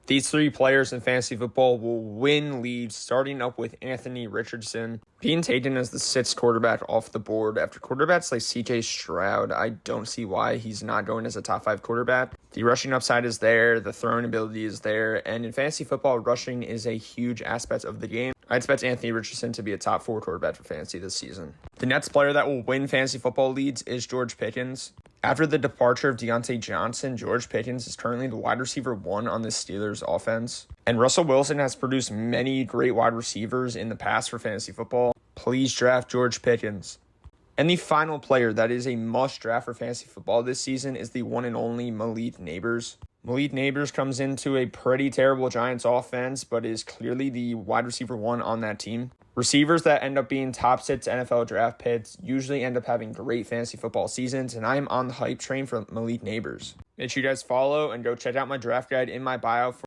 These three players in fantasy football will win leagues, starting up with Anthony Richardson being taken as the sixth quarterback off the board. After quarterbacks like CJ Stroud, I don't see why he's not going as a top 5 quarterback. The rushing upside is there, the throwing ability is there, and in fantasy football, rushing is a huge aspect of the game. I expect Anthony Richardson to be a top 4 quarterback for fantasy this season. The next player that will win fantasy football leagues is George Pickens. After the departure of Deontay Johnson, George Pickens is currently the wide receiver 1 on the Steelers offense. And Russell Wilson has produced many great wide receivers in the past for fantasy football. Please draft George Pickens. And the final player that is a must draft for fantasy football this season is the one and only Malik Nabers. Malik Nabers comes into a pretty terrible Giants offense, but is clearly the wide receiver 1 on that team. Receivers that end up being top 6 NFL draft picks usually end up having great fantasy football seasons, and I am on the hype train for Malik Nabers. Make sure you guys follow and go check out my draft guide in my bio for